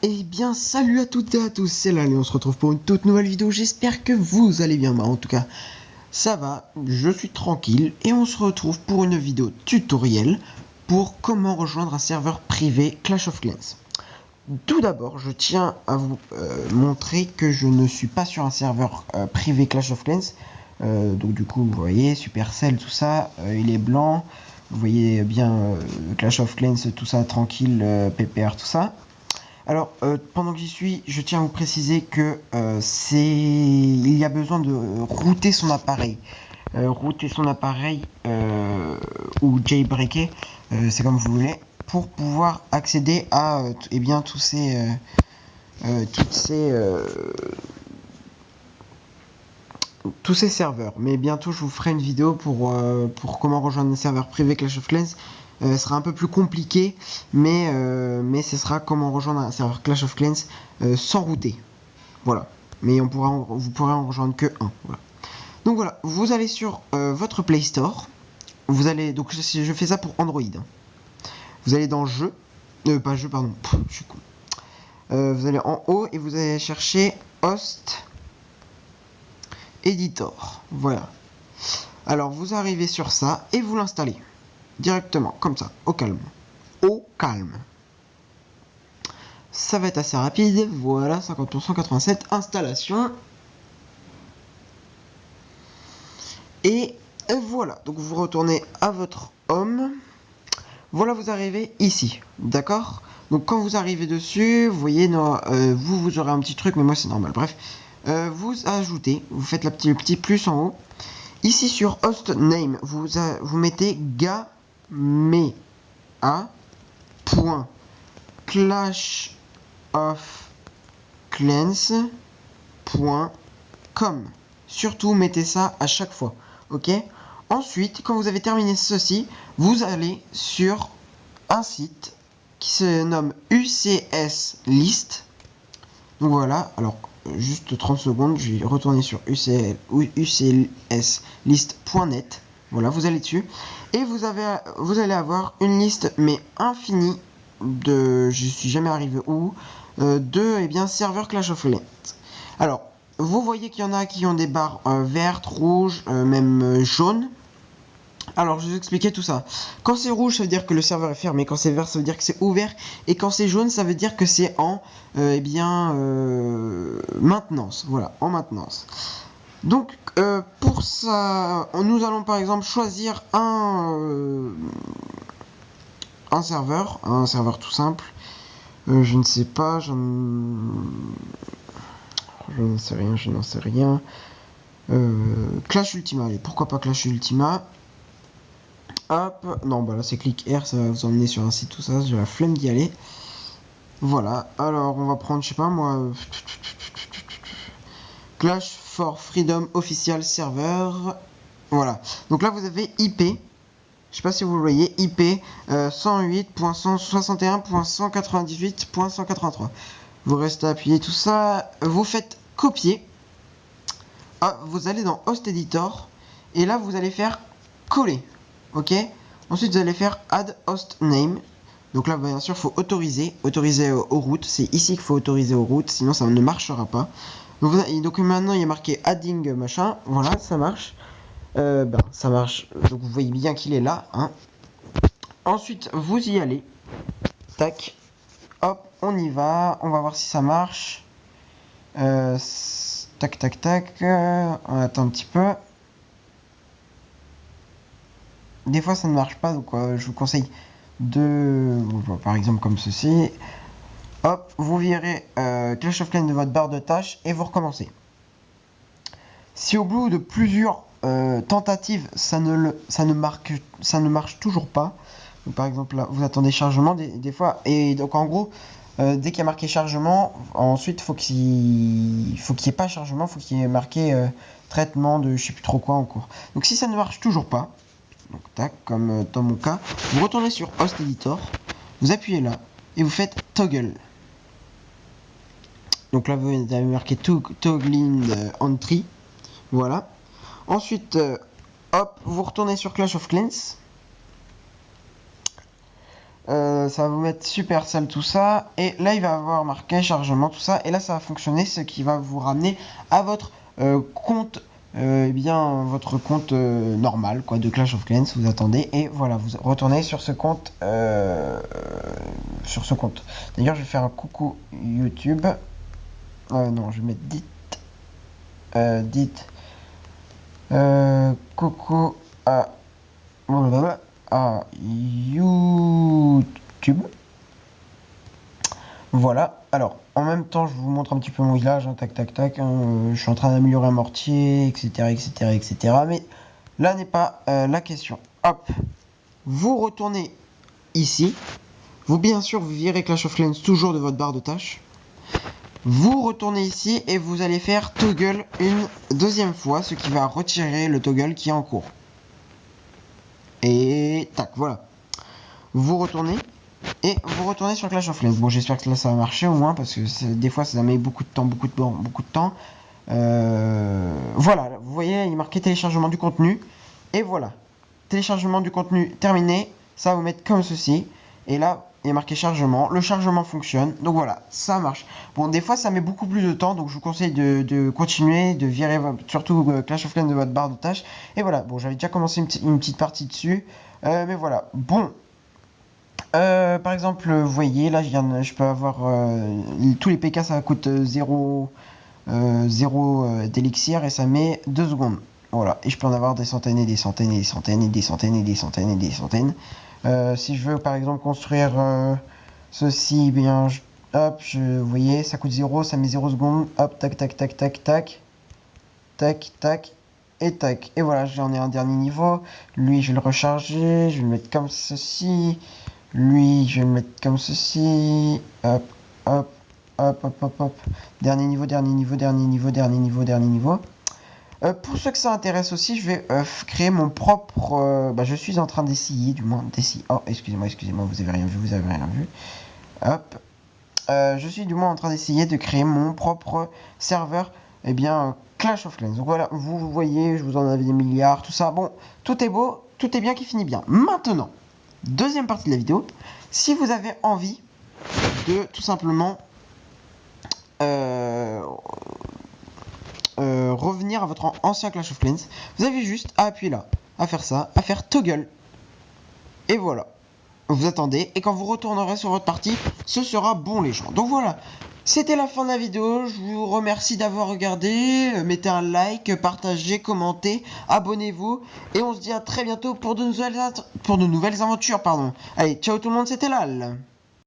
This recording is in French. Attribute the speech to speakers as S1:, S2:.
S1: Eh bien, salut à toutes et à tous, c'est Lal et on se retrouve pour une toute nouvelle vidéo. J'espère que vous allez bien. Bah, en tout cas, ça va, je suis tranquille et on se retrouve pour une vidéo tutoriel pour comment rejoindre un serveur privé Clash of Clans. Tout d'abord, je tiens à vous montrer que je ne suis pas sur un serveur privé Clash of Clans. Donc du coup, vous voyez, Supercell, tout ça, il est blanc. Vous voyez bien Clash of Clans, tout ça, tranquille, PPR, tout ça. Alors, pendant que j'y suis, je tiens à vous préciser que il y a besoin de router son appareil. Router son appareil ou jailbreaker, c'est comme vous voulez, pour pouvoir accéder à eh bien, tous ces serveurs. Mais bientôt, je vous ferai une vidéo pour comment rejoindre un serveur privé Clash of Clans. Ce sera un peu plus compliqué, mais ce sera comment rejoindre un serveur Clash of Clans sans router. Voilà. Mais vous pourrez en rejoindre que un. Voilà. Donc voilà, vous allez sur votre Play Store. Vous allez, donc je fais ça pour Android. Vous allez dans jeu, pas jeu, pardon. Je suis con. Vous allez en haut et vous allez chercher Host Editor. Voilà. Alors vous arrivez sur ça et vous l'installez directement, comme ça, au calme. Au calme. Ça va être assez rapide. Voilà, 50%, 87, installation. Et voilà, donc vous retournez à votre home. Voilà, vous arrivez ici, d'accord? Donc quand vous arrivez dessus, vous voyez, vous aurez un petit truc, mais moi c'est normal, bref. Vous ajoutez, vous faites le petit plus en haut. Ici sur host name, vous mettez gamea.clashofclans.com. Surtout mettez ça à chaque fois, ok? Ensuite, quand vous avez terminé ceci, vous allez sur un site qui se nomme UCS List. Donc voilà, alors juste 30 secondes, je vais retourner sur ucslist.net. Voilà, vous allez dessus et vous allez avoir une liste mais infinie de, je suis jamais arrivé où, de serveurs Clash of Clans. Alors, vous voyez qu'il y en a qui ont des barres vertes, rouges, même jaunes. Alors, je vais vous expliquer tout ça. Quand c'est rouge, ça veut dire que le serveur est fermé. Quand c'est vert, ça veut dire que c'est ouvert. Et quand c'est jaune, ça veut dire que c'est en maintenance. Voilà, en maintenance. Donc, pour ça, nous allons par exemple choisir un serveur tout simple. Je ne sais pas, je n'en sais rien. Clash Ultima, allez, pourquoi pas Clash Ultima. Hop, non, bah là c'est clic R, ça va vous emmener sur un site, tout ça, j'ai la flemme d'y aller. Voilà, alors on va prendre, je sais pas moi, Clash for Freedom Official Server. Voilà, donc là vous avez IP, je sais pas si vous le voyez, IP 108.161.198.183. Vous restez appuyé, tout ça, vous faites copier. Ah, vous allez dans Host Editor, et là vous allez faire coller. Ok. Ensuite, vous allez faire Add Host Name. Donc là, bien sûr, il faut autoriser aux routes. C'est ici qu'il faut autoriser aux routes, sinon ça ne marchera pas. Donc maintenant, il y a marqué Adding machin. Voilà, ça marche. Ça marche. Donc vous voyez bien qu'il est là. Hein. Ensuite, vous y allez. Tac. Hop, on y va. On va voir si ça marche. Tac, tac, tac. On attend un petit peu. Des fois ça ne marche pas, donc je vous conseille de, par exemple comme ceci, hop, vous virez Clash of Clans de votre barre de tâches et vous recommencez. Si au bout de plusieurs tentatives ça ne marche toujours pas, donc, par exemple là vous attendez chargement des fois, et donc en gros dès qu'il y a marqué chargement, ensuite faut qu'il y ait pas chargement, faut qu'il y ait marqué traitement de je sais plus trop quoi en cours. Donc si ça ne marche toujours pas, donc tac, comme dans mon cas, vous retournez sur Host Editor, vous appuyez là et vous faites Toggle. Donc là vous avez marqué Toggling Entry, voilà. Ensuite, hop, vous retournez sur Clash of Clans. ça va vous mettre Supercell tout ça, et là il va avoir marqué chargement tout ça, et là ça va fonctionner, ce qui va vous ramener à votre compte, eh bien votre compte normal quoi de Clash of Clans. Vous attendez et voilà, vous retournez sur ce compte, D'ailleurs je vais faire un coucou YouTube. Non, je vais mettre dites coucou à YouTube. Voilà, alors en même temps je vous montre un petit peu mon village, hein, tac tac tac, hein, je suis en train d'améliorer un mortier, etc. etc. etc. Mais là n'est pas la question. Hop, vous retournez ici, vous bien sûr vous virez Clash of Clans toujours de votre barre de tâches. Vous retournez ici et vous allez faire toggle une deuxième fois, ce qui va retirer le toggle qui est en cours. Et tac, voilà. Vous retournez et vous retournez sur Clash of Clans. Bon, j'espère que là ça va marcher au moins parce que des fois ça met beaucoup de temps, beaucoup de temps. Voilà, vous voyez, il est marqué téléchargement du contenu. Et voilà, téléchargement du contenu terminé. Ça va vous mettre comme ceci. Et là, il est marqué chargement. Le chargement fonctionne. Donc voilà, ça marche. Bon, des fois, ça met beaucoup plus de temps. Donc je vous conseille de continuer, de virer surtout Clash of Clans de votre barre de tâches. Et voilà, bon, j'avais déjà commencé une petite partie dessus. Mais voilà, bon. Par exemple, vous voyez, là, je peux avoir tous les PK, ça coûte 0 d'élixir et ça met 2 secondes. Voilà, et je peux en avoir des centaines et des centaines et des centaines et des centaines et des centaines et des centaines. Si je veux par exemple construire ceci, bien, hop, vous voyez, ça coûte 0, ça met 0 secondes. Hop, tac, tac, tac, tac, tac, tac, tac, et tac. Et voilà, j'en ai un dernier niveau. Lui, je vais le recharger, je vais le mettre comme ceci. Lui, je vais le mettre comme ceci. Hop, hop, hop, hop, hop, hop. Dernier niveau, dernier niveau, dernier niveau, dernier niveau, dernier niveau. Pour ceux que ça intéresse aussi, je vais créer mon propre... je suis en train d'essayer, du moins, d'essayer... Oh, excusez-moi, vous avez rien vu, vous avez rien vu. Hop. Je suis du moins en train d'essayer de créer mon propre serveur, eh bien, Clash of Clans. Donc voilà, vous voyez, je vous en avais des milliards, tout ça. Bon, tout est beau, tout est bien qui finit bien. Maintenant, deuxième partie de la vidéo. Si vous avez envie de tout simplement... revenir à votre ancien Clash of Clans, vous avez juste à appuyer là, à faire ça, à faire toggle. Et voilà. Vous attendez, et quand vous retournerez sur votre partie, ce sera bon les gens. Donc voilà, c'était la fin de la vidéo. Je vous remercie d'avoir regardé. Mettez un like, partagez, commentez, abonnez-vous. Et on se dit à très bientôt pour de nouvelles aventures. Allez, ciao tout le monde, c'était Lal.